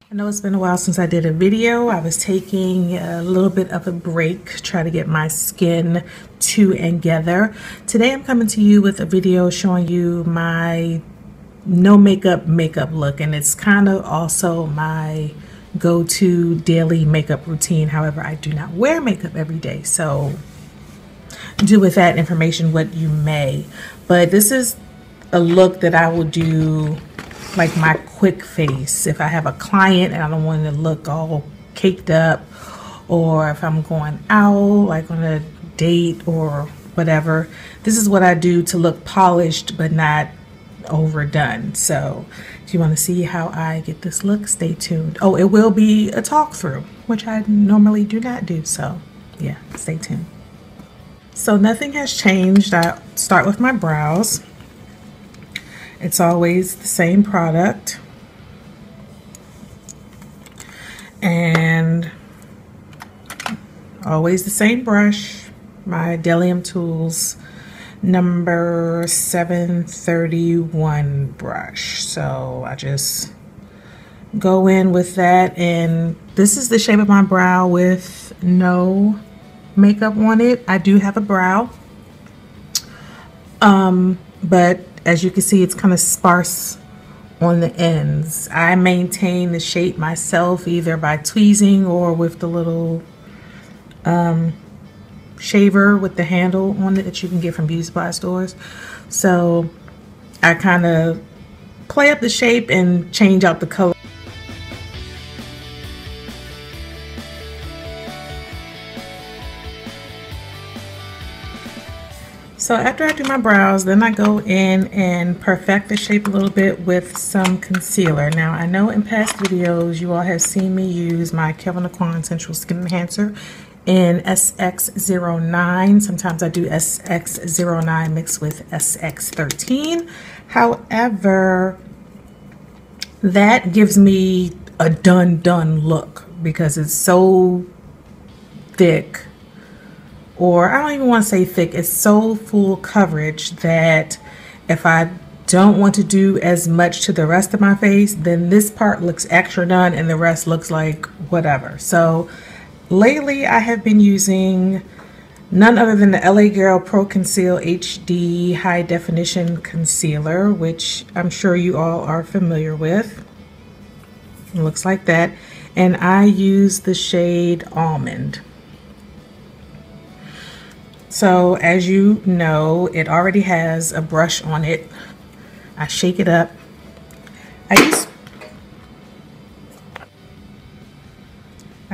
I know it's been a while since I did a video. I was taking a little bit of a break, try to get my skin together. Today I'm coming to you with a video showing you my no makeup look, and it's kind of also my go-to daily makeup routine. However, I do not wear makeup every day, so do with that information what you may. But this is a look that I will do like my quick face if I have a client and I don't want to look all caked up, or if I'm going out like on a date or whatever. This is what I do to look polished but not overdone. So if you want to see how I get this look, stay tuned. Oh, it will be a talk through, which I normally do not do, so yeah, stay tuned. So nothing has changed. I start with my brows. It's always the same product, and always the same brush, my Delium Tools number 731 brush. So I just go in with that, and this is the shape of my brow with no makeup on it. I do have a brow, but as you can see, it's kind of sparse on the ends. I maintain the shape myself either by tweezing or with the little shaver with the handle on it that you can get from beauty supply stores. So I kind of play up the shape and change out the color. So after I do my brows, then I go in and perfect the shape a little bit with some concealer. Now, I know in past videos you all have seen me use my Kevyn Aucoin Central Skin Enhancer in SX09. Sometimes I do SX09 mixed with SX13. However, that gives me a done look because it's so thick. Or I don't even want to say thick, it's so full coverage that if I don't want to do as much to the rest of my face, then this part looks extra done and the rest looks like whatever. So lately I have been using none other than the LA Girl Pro Conceal HD High Definition Concealer, which I'm sure you all are familiar with. It looks like that. And I use the shade Almond. So as you know, it already has a brush on it. I shake it up. I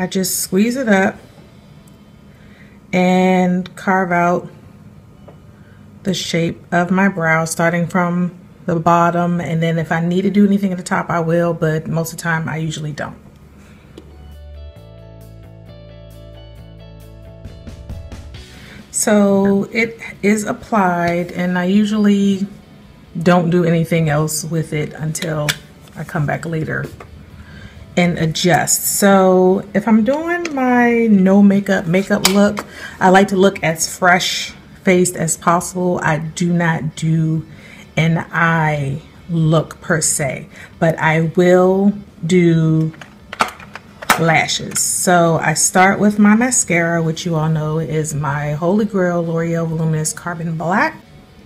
just squeeze it up and carve out the shape of my brow starting from the bottom, and then if I need to do anything at the top I will, but most of the time I usually don't. So it is applied, and I usually don't do anything else with it until I come back later and adjust. So if I'm doing my no makeup look, I like to look as fresh faced as possible. I do not do an eye look per se, but I will do lashes. So I start with my mascara, which you all know is my Holy Grail L'Oreal Voluminous Carbon Black.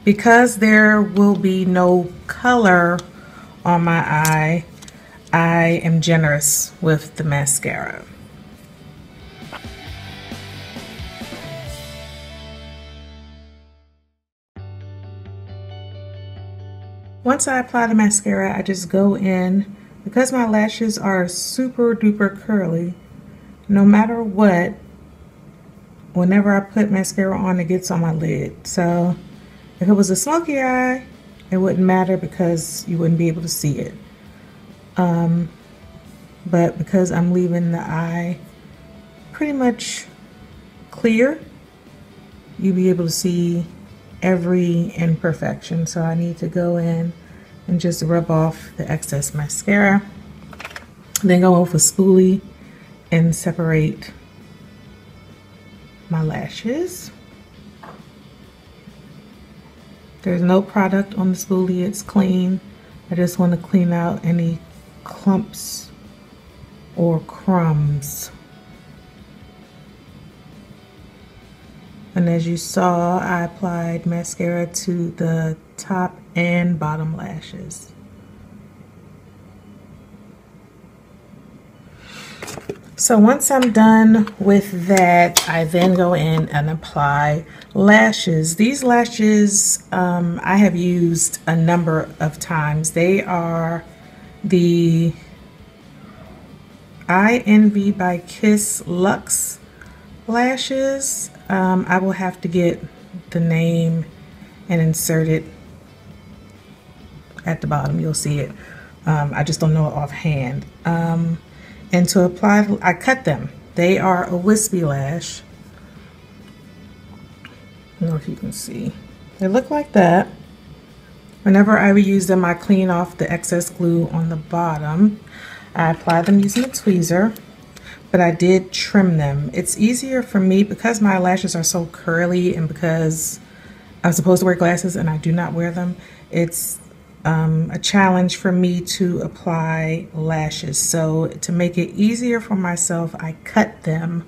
Because there will be no color on my eye, I am generous with the mascara. Once I apply the mascara, I just go in. Because my lashes are super duper curly, no matter what, whenever I put mascara on, it gets on my lid. So if it was a smoky eye, it wouldn't matter because you wouldn't be able to see it. But because I'm leaving the eye pretty much clear, you'll be able to see every imperfection. So I need to go in and just rub off the excess mascara, then go over spoolie and separate my lashes. There's no product on the spoolie, it's clean. I just want to clean out any clumps or crumbs. And as you saw, I applied mascara to the top and bottom lashes. So once I'm done with that, I then go in and apply lashes. These lashes I have used a number of times. They are the I Envy by Kiss Luxe lashes. I will have to get the name and insert it at the bottom. You'll see it. I just don't know it offhand. And to apply, I cut them. They are a wispy lash. I don't know if you can see. They look like that. Whenever I reuse them, I clean off the excess glue on the bottom. I apply them using a tweezer, but I did trim them. It's easier for me because my lashes are so curly and because I'm supposed to wear glasses and I do not wear them. It's a challenge for me to apply lashes. So to make it easier for myself, I cut them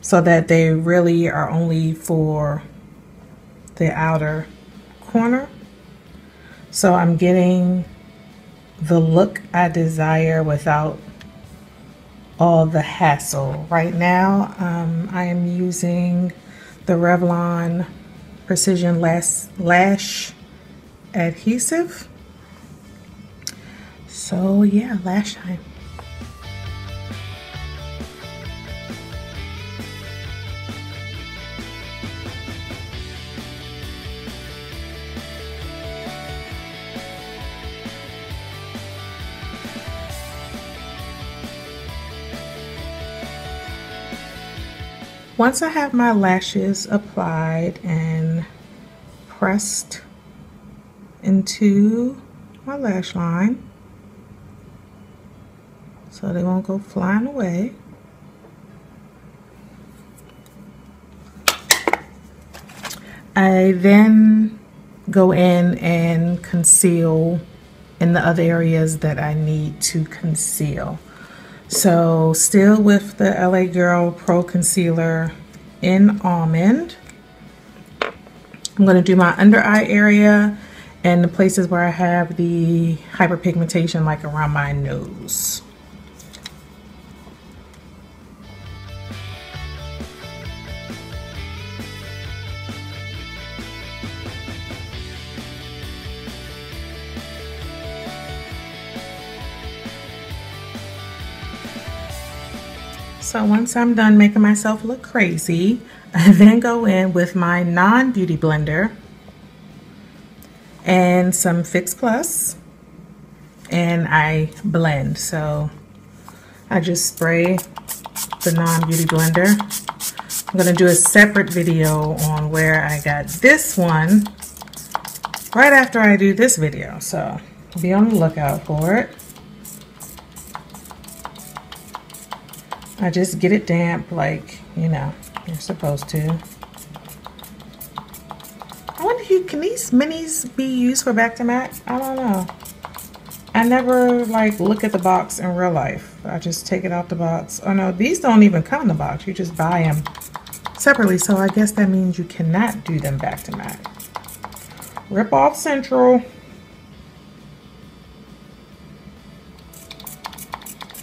so that they really are only for the outer corner. So I'm getting the look I desire without all the hassle. Right now, I am using the Revlon Precision Lash Adhesive. So yeah, lash time. Once I have my lashes applied and pressed into my lash line so they won't go flying away, I then go in and conceal in the other areas that I need to conceal. So still with the LA Girl Pro Concealer in Almond, I'm going to do my under eye area and the places where I have the hyperpigmentation, like around my nose. So once I'm done making myself look crazy, I then go in with my non-beauty blender and some Fix Plus and I blend. So I just spray the non-beauty blender. I'm going to do a separate video on where I got this one right after I do this video. So be on the lookout for it. I just get it damp like, you know, you're supposed to. I wonder if can these minis be used for back to MAC? I don't know. I never like look at the box in real life. I just take it out the box. Oh no, these don't even come in the box. You just buy them separately. So I guess that means you cannot do them back to MAC. Rip off Central.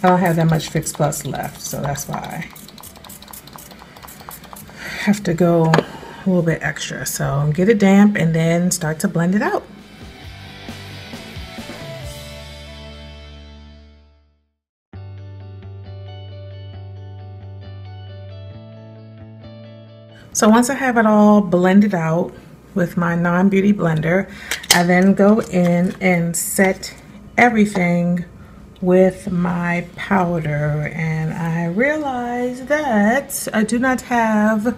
I don't have that much Fix Plus left, so that's why I have to go a little bit extra. So get it damp and then start to blend it out. So once I have it all blended out with my non-beauty blender, I then go in and set everything with my powder, and I realize that I do not have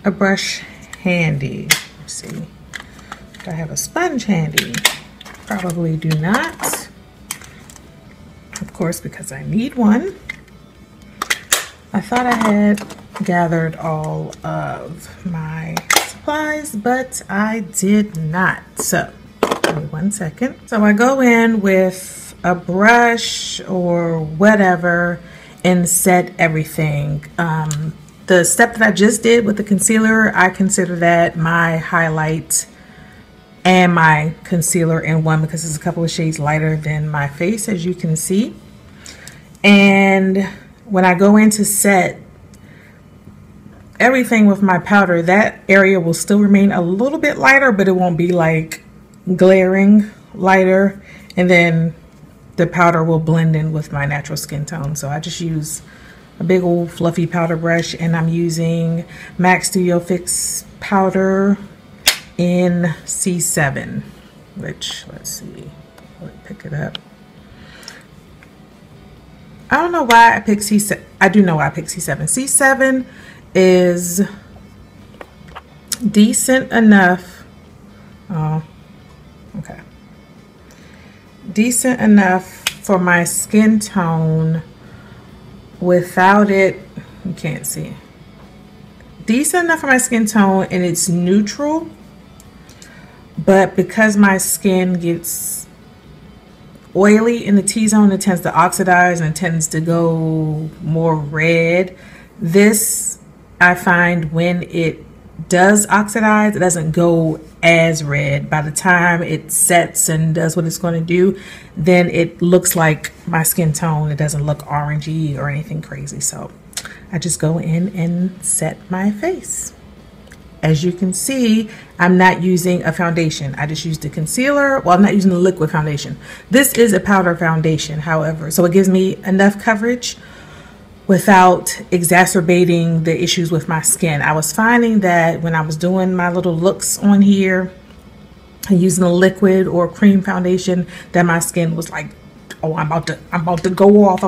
a brush handy. Let's see, do I have a sponge handy? Probably do not, of course, because I need one. I thought I had gathered all of my supplies, but I did not. So give me 1 1 second. So I go in with a brush or whatever and set everything. The step that I just did with the concealer, I consider that my highlight and my concealer in one, because it's a couple of shades lighter than my face, as you can see. And when I go in to set everything with my powder, that area will still remain a little bit lighter, but it won't be like glaring lighter. And then the powder will blend in with my natural skin tone. So I just use a big old fluffy powder brush, and I'm using MAC Studio Fix powder in C7, which, let's see, let's pick it up. I don't know why I picked C7. I do know why I picked C7. C7 is decent enough. Oh, okay. Decent enough for my skin tone without it, you can't see. Decent enough for my skin tone, and it's neutral. But because my skin gets oily in the T-zone, it tends to oxidize and tends to go more red. This, I find, when it does oxidize, it doesn't go as red. By the time it sets and does what it's going to do, then it looks like my skin tone. It doesn't look orangey or anything crazy. So I just go in and set my face. As you can see, I'm not using a foundation. I just used a concealer. Well, I'm not using a liquid foundation. This is a powder foundation, however, so it gives me enough coverage without exacerbating the issues with my skin. I was finding that when I was doing my little looks on here and using a liquid or cream foundation, that my skin was like, oh, I'm about to go off,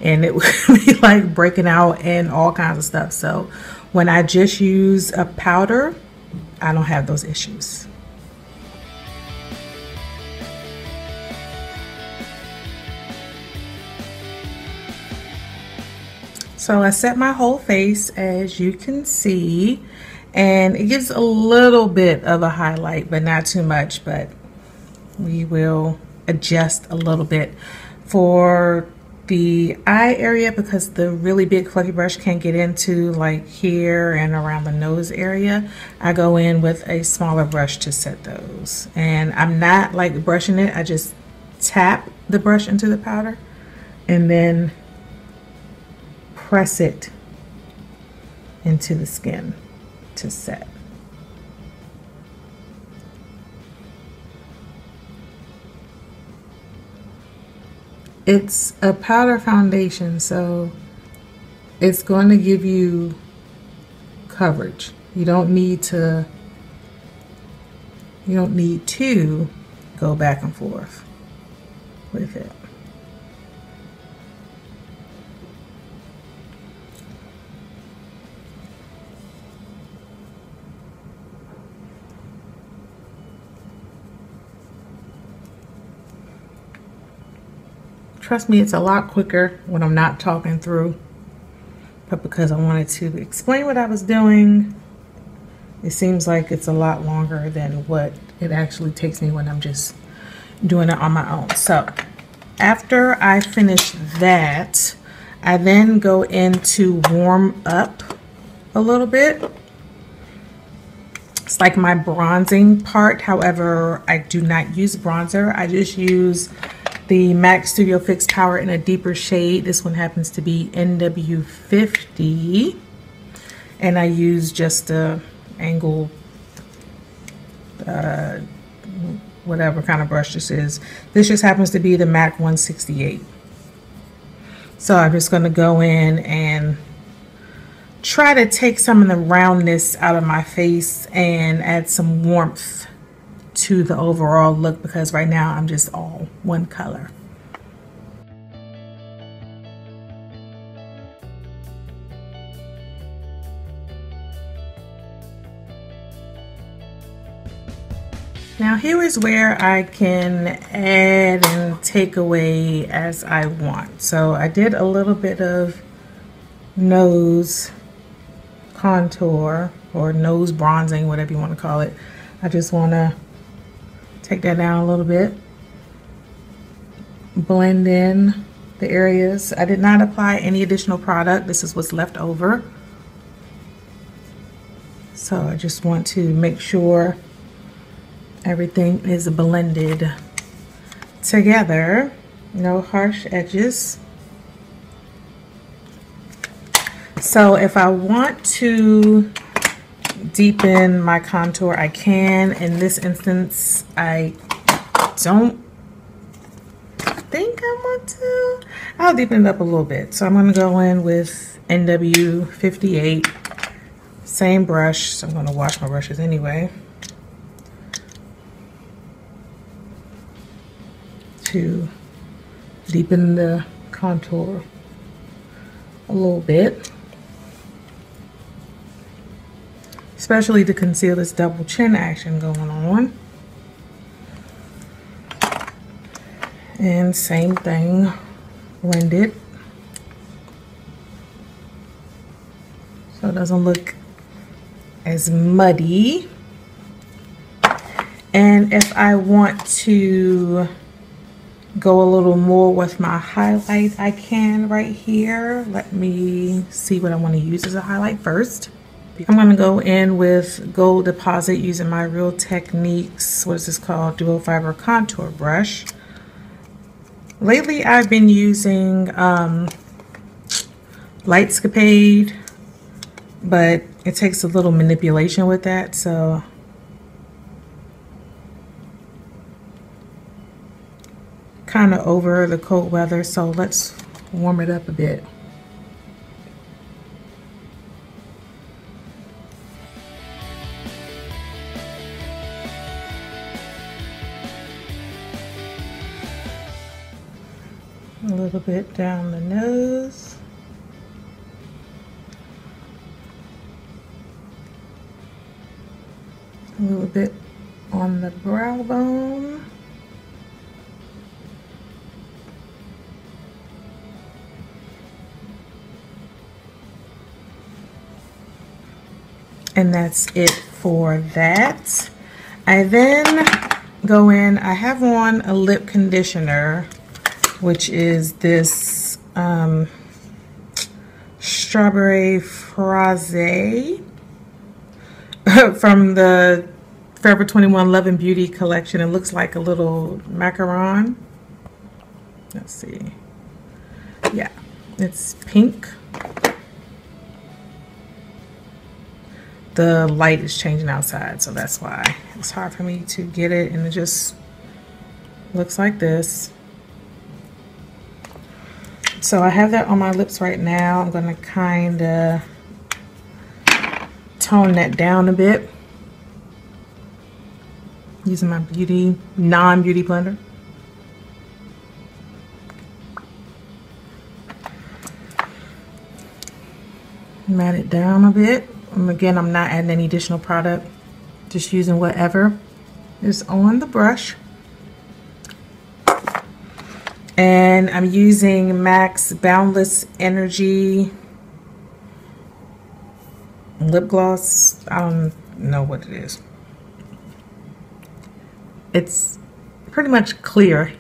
and it would be like breaking out and all kinds of stuff. So when I just use a powder, I don't have those issues. So I set my whole face, as you can see, and it gives a little bit of a highlight, but not too much. But we will adjust a little bit for the eye area, because the really big fluffy brush can't get into like here and around the nose area. I go in with a smaller brush to set those, and I'm not like brushing it. I just tap the brush into the powder and then press it into the skin to set. It's a powder foundation, so it's going to give you coverage. You don't need to go back and forth with it. Trust me, it's a lot quicker when I'm not talking through, but because I wanted to explain what I was doing, it seems like it's a lot longer than what it actually takes me when I'm just doing it on my own. So after I finish that, I then go in to warm up a little bit. It's like my bronzing part. However, I do not use bronzer. I just use the MAC Studio Fix powder in a deeper shade. This one happens to be NW50, and I use just a angle, whatever kind of brush this is. This just happens to be the MAC 168. So I'm just going to go in and try to take some of the roundness out of my face and add some warmth to the overall look, because right now I'm just all one color. Now here is where I can add and take away as I want. So I did a little bit of nose contour or nose bronzing, whatever you want to call it. I just want to Take that down a little bit. Blend in the areas. I did not apply any additional product. This is what's left over. So I just want to make sure everything is blended together. No harsh edges. So if I want to deepen my contour, I can. In this instance, I don't think I want to. I'll deepen it up a little bit. So I'm going to go in with NW58. Same brush. So I'm going to wash my brushes anyway. To deepen the contour a little bit. Especially to conceal this double chin action going on. And same thing, blend it so it doesn't look as muddy. And if I want to go a little more with my highlight, I can right here. Let me see what I want to use as a highlight first. I'm going to go in with Gold Deposit using my Real Techniques, what is this called, Dual Fiber Contour Brush. Lately I've been using Lightscapade, but it takes a little manipulation with that, so kind of over the cold weather, so let's warm it up a bit. A little bit down the nose. A little bit on the brow bone. And that's it for that. I then go in, I have on a lip conditioner, which is this Strawberry Fraise from the Forever 21 Love and Beauty collection. It looks like a little macaron. Let's see. Yeah, it's pink. The light is changing outside, so that's why it's hard for me to get it, and it just looks like this. So I have that on my lips right now. I'm going to kind of tone that down a bit using my non-beauty blender. Mat it down a bit. And again, I'm not adding any additional product, just using whatever is on the brush. And I'm using MAC's Boundless Energy lip gloss. I don't know what it is. It's pretty much clear.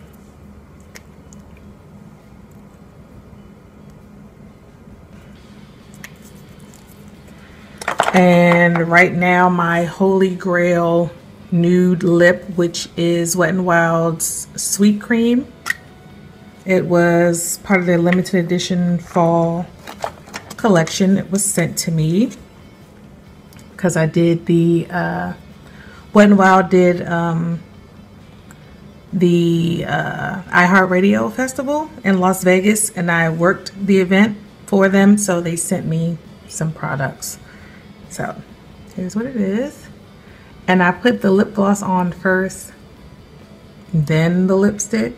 And right now my Holy Grail nude lip, which is Wet n Wild's Sweet Cream. It was part of their limited edition fall collection. It was sent to me because I did the Wet n Wild did the iHeartRadio Festival in Las Vegas, and I worked the event for them, so they sent me some products. So here's what it is. And I put the lip gloss on first, then the lipstick,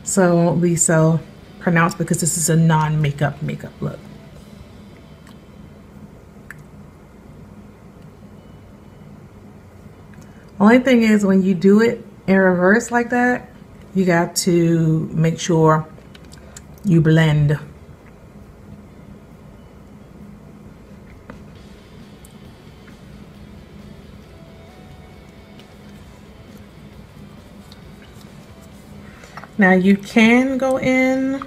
so it won't be so pronounced because this is a non-makeup look. Only thing is, when you do it in reverse like that, you got to make sure you blend. Now you can go in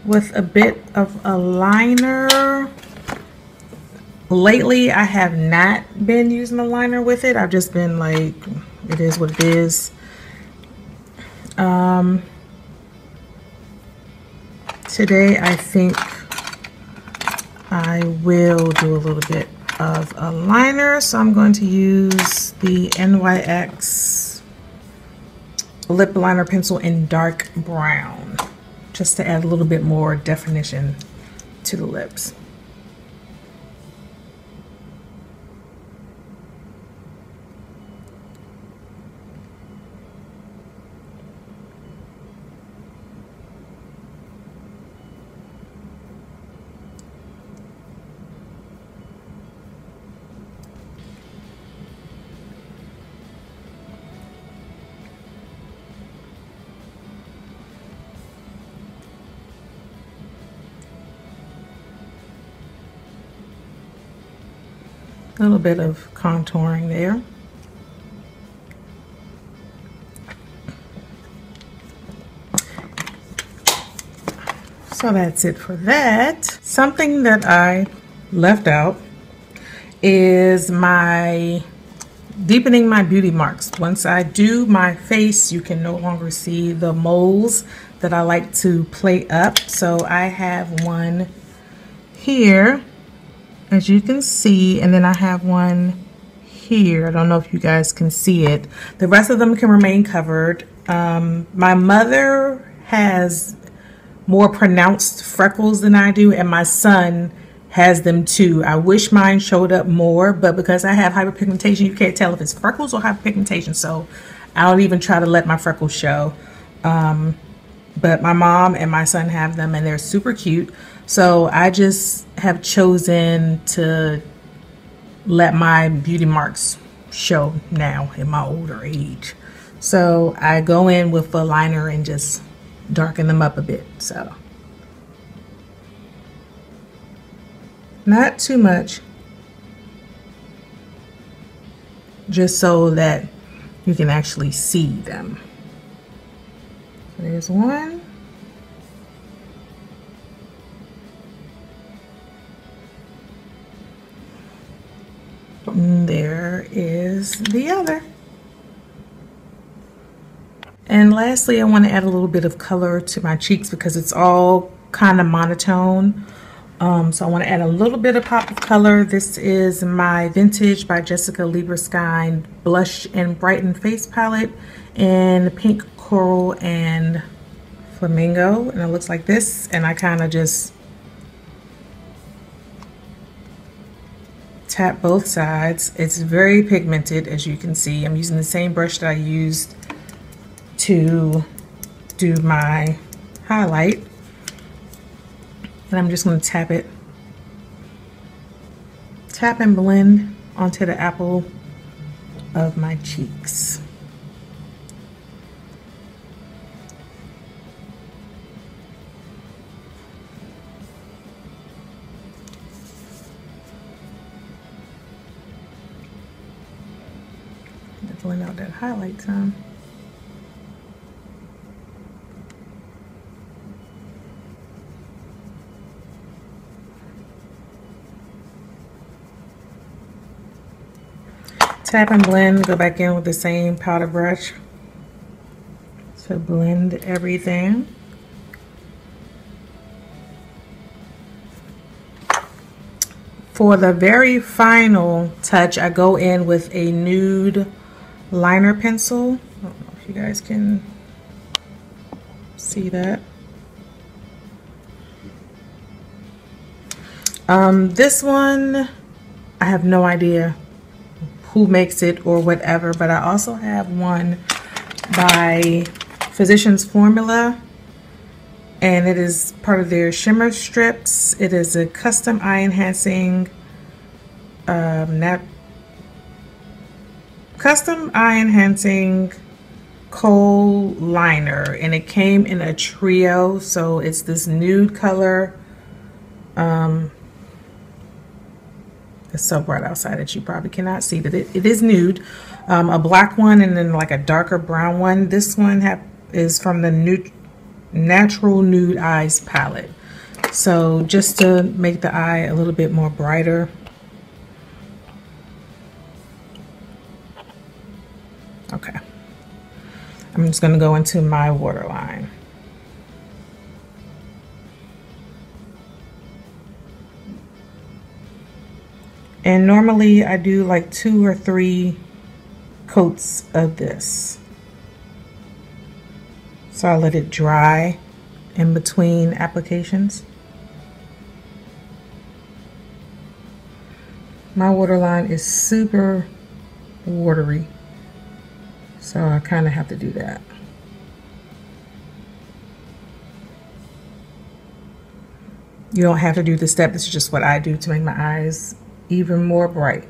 with a bit of a liner. Lately, I have not been using a liner with it. I've just been like, it is what it is. Today, I think I will do a little bit of a liner. So I'm going to use the NYX lip liner pencil in dark brown, just to add a little bit more definition to the lips. A little bit of contouring there. So that's it for that. Something that I left out is my deepening my beauty marks. Once I do my face, you can no longer see the moles that I like to play up. So I have one here, as you can see, and then I have one here. I don't know if you guys can see it. The rest of them can remain covered. My mother has more pronounced freckles than I do, and my son has them too. I wish mine showed up more, but because I have hyperpigmentation, you can't tell if it's freckles or hyperpigmentation, so I don't even try to let my freckles show. But my mom and my son have them, and they're super cute. So I just have chosen to let my beauty marks show now in my older age. So I go in with a liner and just darken them up a bit. So not too much, just so that you can actually see them. So there's one. And there is the other. And lastly, I want to add a little bit of color to my cheeks because it's all kind of monotone. So I want to add a little bit of pop of color. This is my Vintage by Jessica Lieberstein Blush and Brighten Face Palette in pink, coral, and flamingo. And it looks like this. And I kind of just tap both sides. It's very pigmented, as you can see. I'm using the same brush that I used to do my highlight, and I'm just going to tap and blend onto the apple of my cheeks. Blend out that highlight some. Tap and blend, go back in with the same powder brush to blend everything. For the very final touch, I go in with a nude liner pencil. I don't know if you guys can see that. This one, I have no idea who makes it or whatever, but I also have one by Physicians Formula, and it is part of their shimmer strips. It is a custom eye enhancing kohl liner, and it came in a trio. So it's this nude color. It's so bright outside that you probably cannot see that it is nude. A black one and then like a darker brown one. This one is from the Natural Nude Eyes palette. So just to make the eye a little bit more brighter. Okay. I'm just going to go into my waterline. And normally I do like 2 or 3 coats of this. So I let it dry in between applications. My waterline is super watery, so I kind of have to do that. You don't have to do this step. This is just what I do to make my eyes even more bright.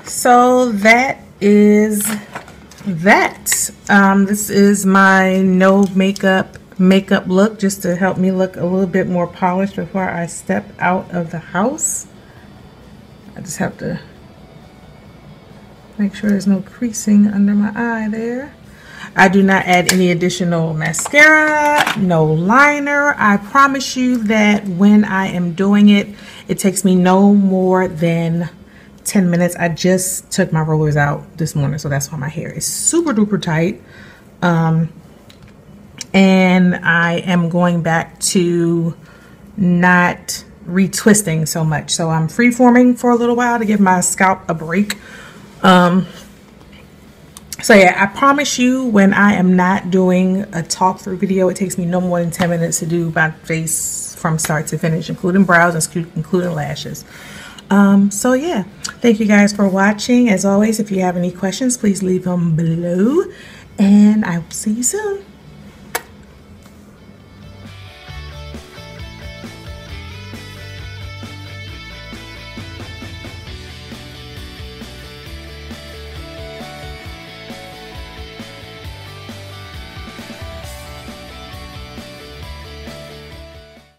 So that is that. This is my no makeup look, just to help me look a little bit more polished before I step out of the house. I just have to make sure there's no creasing under my eye there. I do not add any additional mascara, no liner. I promise you that when I am doing it, it takes me no more than 10 minutes. I just took my rollers out this morning, so that's why my hair is super duper tight. And I am going back to not retwisting so much. So I'm freeforming for a little while to give my scalp a break. So yeah, I promise you, when I am not doing a talk through video, it takes me no more than 10 minutes to do my face from start to finish, including brows and including lashes. So yeah, thank you guys for watching. As always, if you have any questions, please leave them below, and I will see you soon.